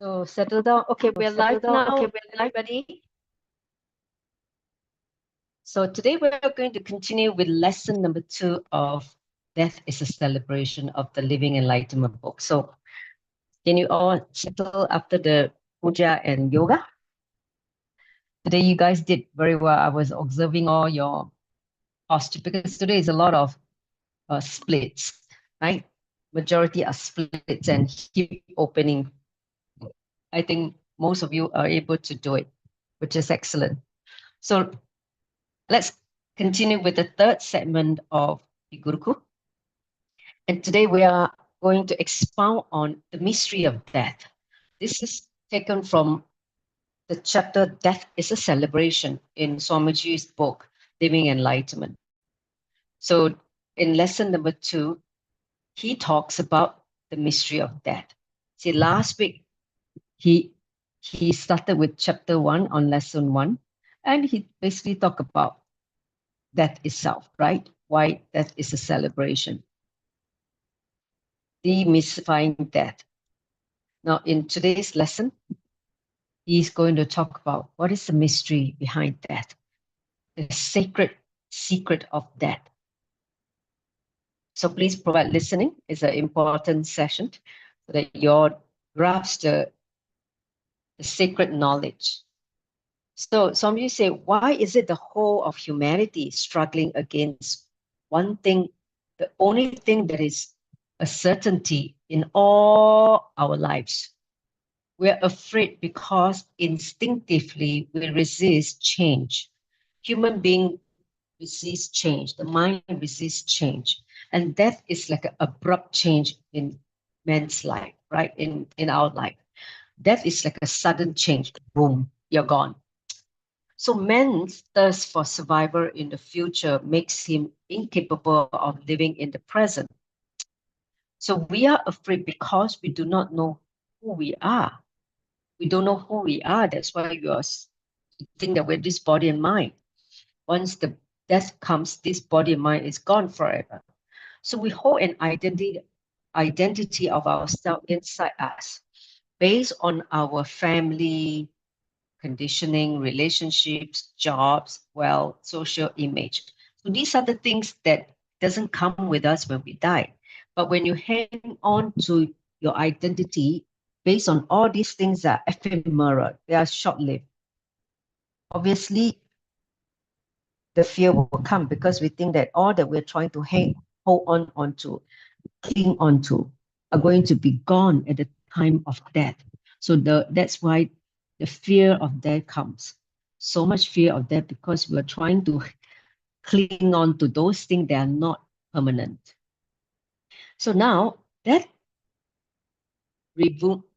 So settle down. Okay, we're live now. Everybody. So today we're going to continue with lesson number 2 of Death is a Celebration of the Living Enlightenment book. So can you all settle after the puja and yoga? Today you guys did very well. I was observing all your posture because today is a lot of splits, right? Majority are splits and hip opening. I think most of you are able to do it, which is excellent. So let's continue with the third segment of E-Gurukul. And today we are going to expound on the mystery of death. This is taken from the chapter Death is a Celebration in Swamiji's book, Living Enlightenment. So in lesson number 2, he talks about the mystery of death. See, last week, he started with chapter 1 on lesson 1, and he basically talked about death itself, right? Why death is a celebration. Demystifying death. Now, in today's lesson, he's going to talk about what is the mystery behind death, the sacred secret of death. So please provide listening. It's an important session so that you grasp the sacred knowledge. So some of you say, why is it the whole of humanity struggling against one thing, the only thing that is a certainty in all our lives? We're afraid because instinctively we resist change. Human being resists change. The mind resists change. And death is like an abrupt change in man's life, right? In our life. Death is like a sudden change. Boom, you're gone. So man's thirst for survival in the future makes him incapable of living in the present. So we are afraid because we do not know who we are. We don't know who we are. That's why you think that we're this body and mind. Once the death comes, this body and mind is gone forever. So we hold an identity of ourselves inside us based on our family, conditioning, relationships, jobs, wealth, social image. So these are the things that doesn't come with us when we die. But when you hang on to your identity based on all these things that are ephemeral, they are short-lived. Obviously, the fear will come because we think that all that we're trying to hold on onto, cling onto, are going to be gone at the time of death. So that's why the fear of death comes. So much fear of death because we're trying to cling on to those things that are not permanent. So now that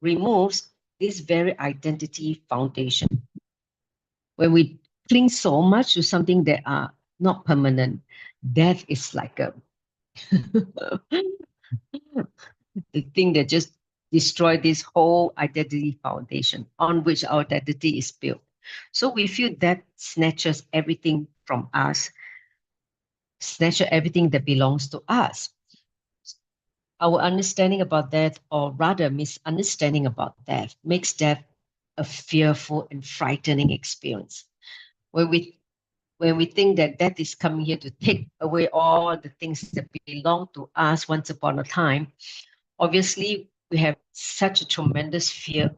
removes this very identity foundation. When we cling so much to something that are not permanent, death is like a the thing that just destroy this whole identity foundation on which our identity is built. So we feel that snatches everything from us, snatches everything that belongs to us. Our understanding about death, or rather misunderstanding about death, makes death a fearful and frightening experience. When we think that death is coming here to take away all the things that belong to us once upon a time, obviously we have such a tremendous fear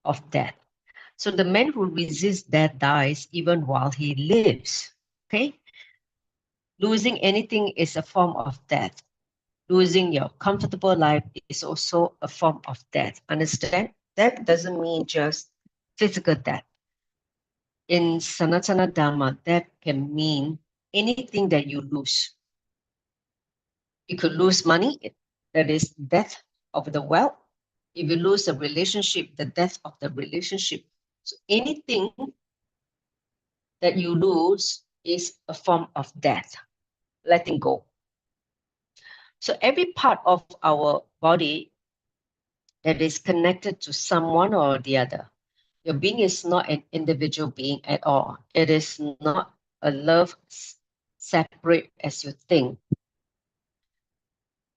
of death. So the man who resists death dies even while he lives. Okay? Losing anything is a form of death. Losing your comfortable life is also a form of death. Understand? That doesn't mean just physical death. In Sanatana Dharma, death can mean anything that you lose. You could lose money, that is death of the wealth. If you lose a relationship, the death of the relationship. So anything that you lose is a form of death, letting go. So every part of our body that is connected to someone or the other. Your being is not an individual being at all. It is not a love separate as you think.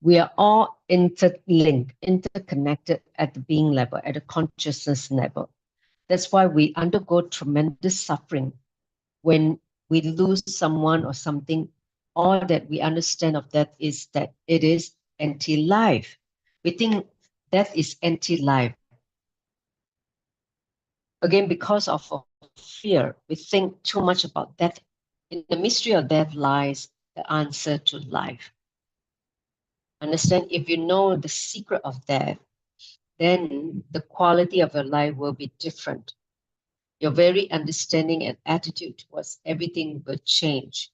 We are all interlinked, interconnected at the being level, at the consciousness level. That's why we undergo tremendous suffering when we lose someone or something. All that we understand of that is that it is anti-life. We think death is anti-life. Again, because of fear, we think too much about death. In the mystery of death lies the answer to life. Understand, if you know the secret of death, then the quality of your life will be different. Your very understanding and attitude towards everything will change.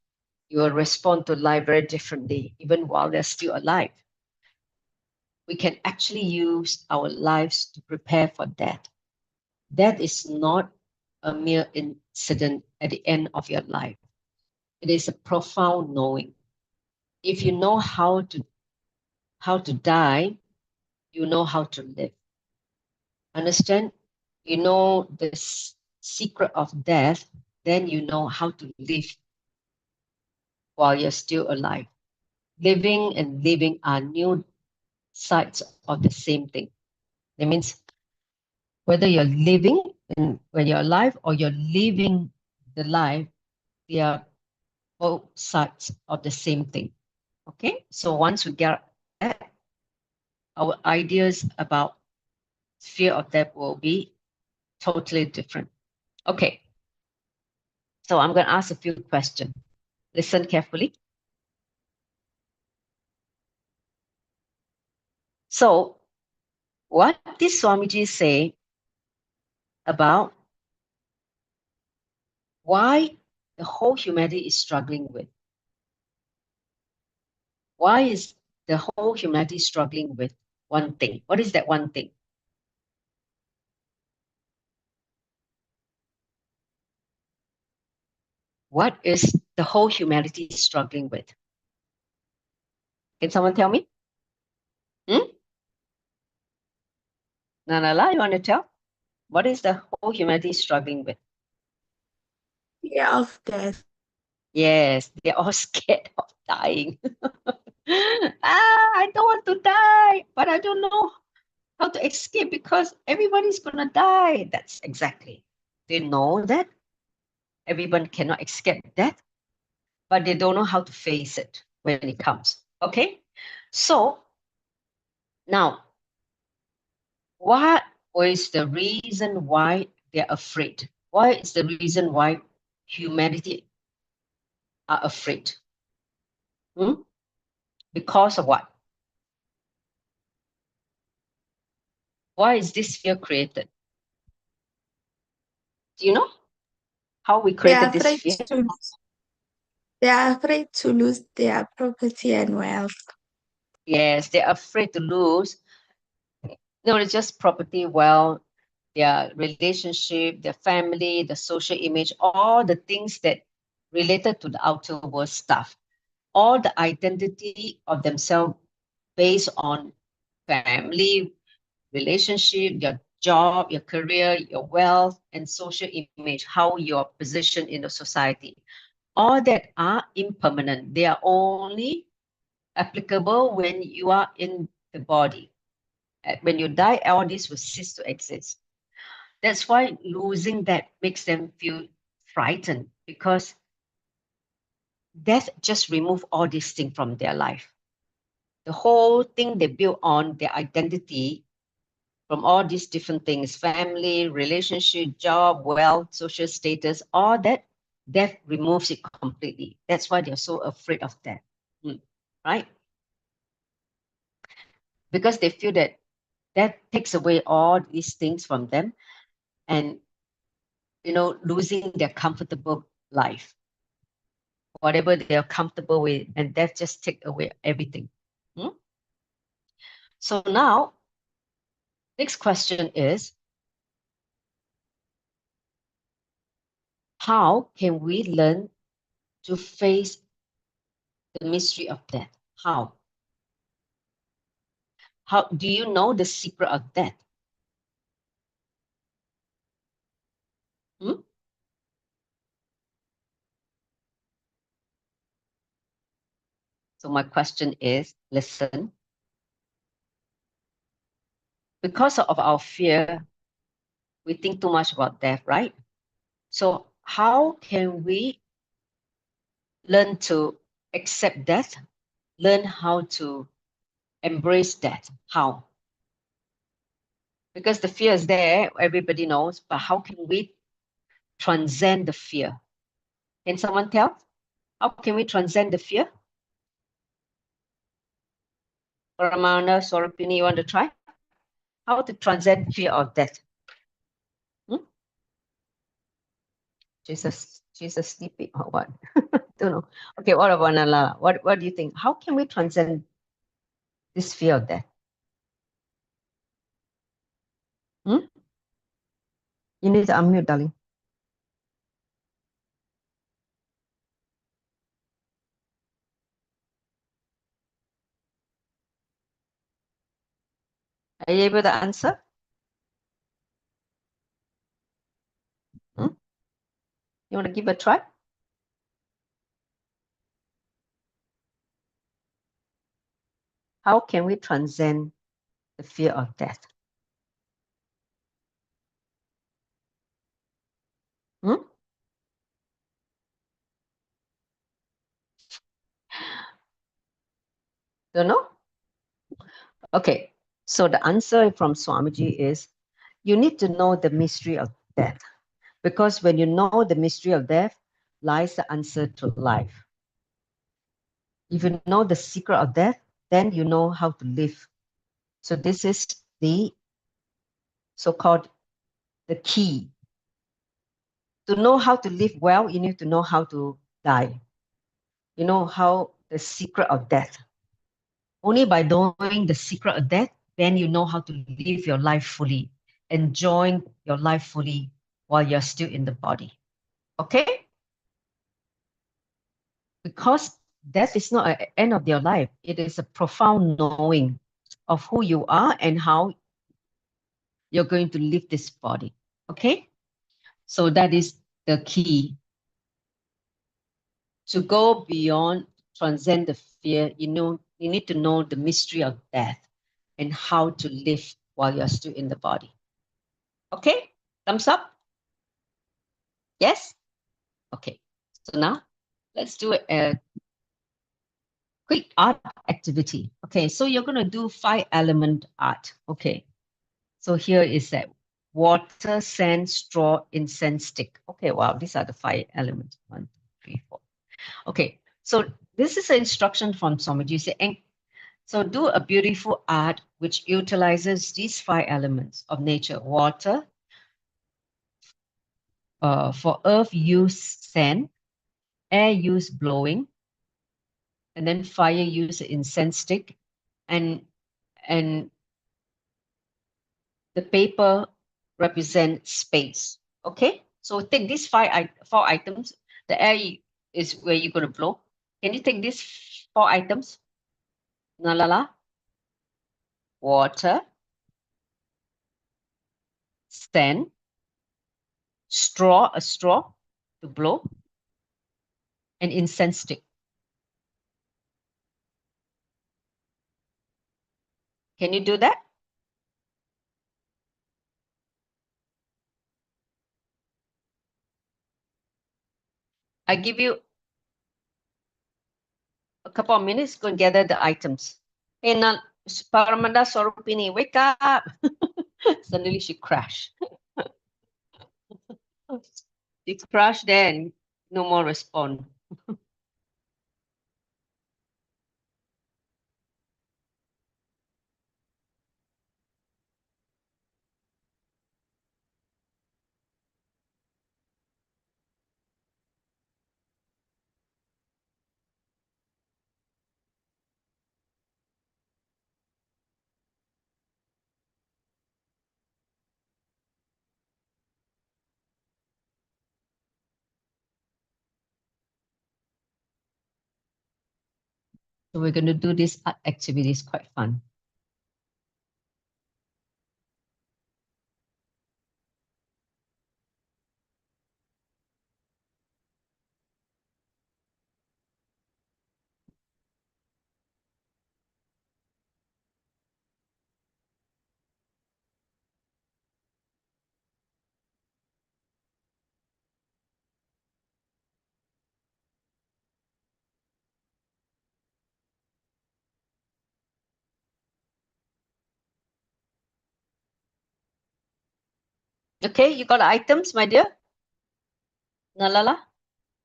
You will respond to life very differently, even while they're still alive. We can actually use our lives to prepare for death. Death is not a mere incident at the end of your life. It is a profound knowing. If you know how to die, you know how to live. Understand? You know the secret of death, then you know how to live while you're still alive. Living and living are new sides of the same thing. That means whether you're living when you're alive or you're living the life, they are both sides of the same thing. Okay, so once we get that, our ideas about fear of death will be totally different. Okay, so I'm going to ask a few questions. Listen carefully. So, what did Swamiji say about why the whole humanity is struggling with? Why is the whole humanity struggling with one thing? What is that one thing? What is the whole humanity struggling with? Can someone tell me? Nanala, you want to tell? What is the whole humanity struggling with? Fear of death. Yes, they're all scared of dying. I don't want to die, but I don't know how to escape because everybody's going to die. That's exactly. They know that everyone cannot escape death, but they don't know how to face it when it comes. Okay? So, now, what is the reason why they're afraid? Why is the reason why humanity are afraid? Because of what? Why is this fear created? Do you know how we They are created this afraid fear? to they are afraid to lose their property and wealth. Yes, they're afraid to lose. No, it's just property, wealth, their relationship, their family, the social image, all the things that related to the outer world stuff. All the identity of themselves based on family, relationship, your job, your career, your wealth, and social image, how you're positioned in the society. All that are impermanent. They are only applicable when you are in the body. When you die, all this will cease to exist. That's why losing that makes them feel frightened because death just remove all these things from their life. The whole thing they built on their identity from all these different things, family, relationship, job, wealth, social status, all that, death removes it completely. That's why they're so afraid of death, right? Because they feel that that takes away all these things from them and, losing their comfortable life, whatever they're comfortable with, and death just take away everything. So now, next question is, how can we learn to face the mystery of death? How? How do you know the secret of death? Hmm? So my question is, listen, because of our fear, we think too much about death, right? So how can we learn to accept death, learn how to embrace death? How? Because the fear is there, everybody knows, but how can we transcend the fear? Can someone tell? How can we transcend the fear? Ramana, Sorapini, you want to try? How to transcend fear of death? Hmm? Jesus sleeping or what? Don't know. Okay, what about Nala? What do you think? How can we transcend this fear of death? Hmm? You need to unmute, darling. Are you able to answer? Hmm? You want to give a try? How can we transcend the fear of death? Hmm? Don't know? Okay, so the answer from Swamiji is you need to know the mystery of death, because when you know the mystery of death lies the answer to life. If you know the secret of death, then you know how to live. So this is the so-called the key. To know how to live well, you need to know how to die. You know how the secret of death. Only by knowing the secret of death, then you know how to live your life fully, enjoying your life fully while you're still in the body. Okay? Because death is not an end of your life. It is a profound knowing of who you are and how you're going to leave this body. Okay? So that is the key. To go beyond, transcend the fear, you need to know the mystery of death and how to live while you're still in the body. Okay? Thumbs up? Yes? Okay. So now let's do a quick art activity. Okay, so you're going to do 5-element art. Okay. So here is that water, sand, straw, incense stick. Okay, wow, these are the 5 elements. 1, 2, 3, 4. Okay, so this is an instruction from Swamiji. Say, so do a beautiful art which utilizes these 5 elements of nature: water, for earth use sand, air use blowing, and then fire use incense stick, and and the paper represents space. Okay, so take these 4 items. The air is where you're going to blow. Can you take these 4 items? Nalala, water, sand, a straw to blow, and incense stick. Can you do that? I give you a couple of minutes, go and gather the items. Hey, Paramanda Sorupini, wake up. Suddenly she crashed. She crashed there and no more response. So we're going to do this art activity. It's quite fun. Okay, you got items, my dear? Nalala?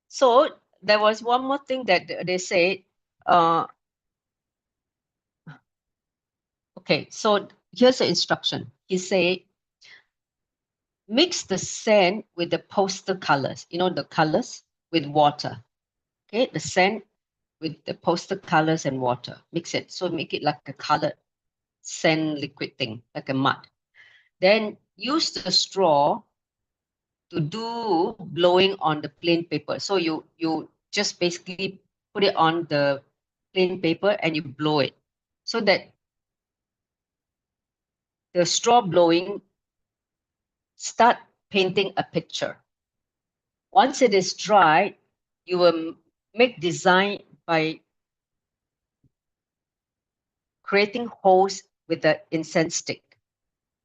So there was one more thing that they say. Okay, so here's the instruction. He say, mix the sand with the poster colors, the colors with water. Okay, the sand with the poster colors and water. Mix it. So make it like a colored sand liquid thing, like a mud. Then use the straw to do blowing on the plain paper. So you just basically put it on the plain paper and you blow it so that the straw blowing start painting a picture. Once it is dry, you will make design by creating holes with the incense stick.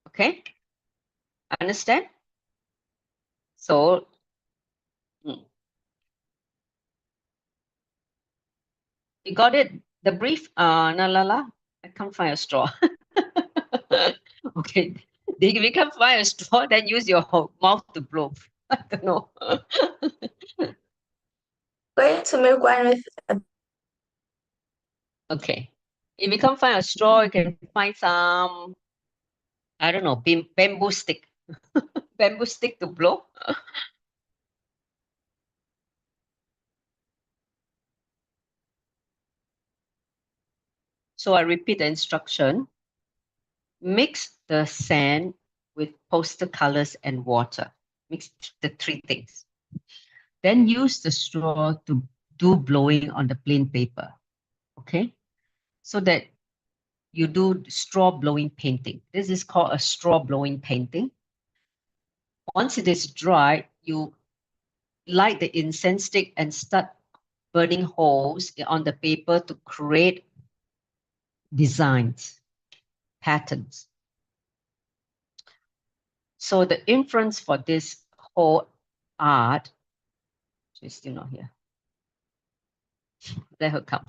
Okay? Understand? So, you got it? The brief, Nalala? I can't find a straw. Okay. If you can't find a straw, then use your mouth to blow. I don't know. Going to make one with Okay. If you can't find a straw, you can find some, I don't know, bamboo stick. Bamboo stick to blow. So I repeat the instruction. Mix the sand with poster colors and water. Mix the three things. Then use the straw to do blowing on the plain paper. Okay? So that you do straw blowing painting. This is called a straw blowing painting. Once it is dry, you light the incense stick and start burning holes on the paper to create designs, patterns. So the inference for this whole art, she's still not here. Let her come.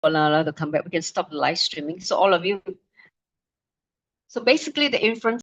Allow to come back. We can stop the live streaming. So all of you. So basically the inference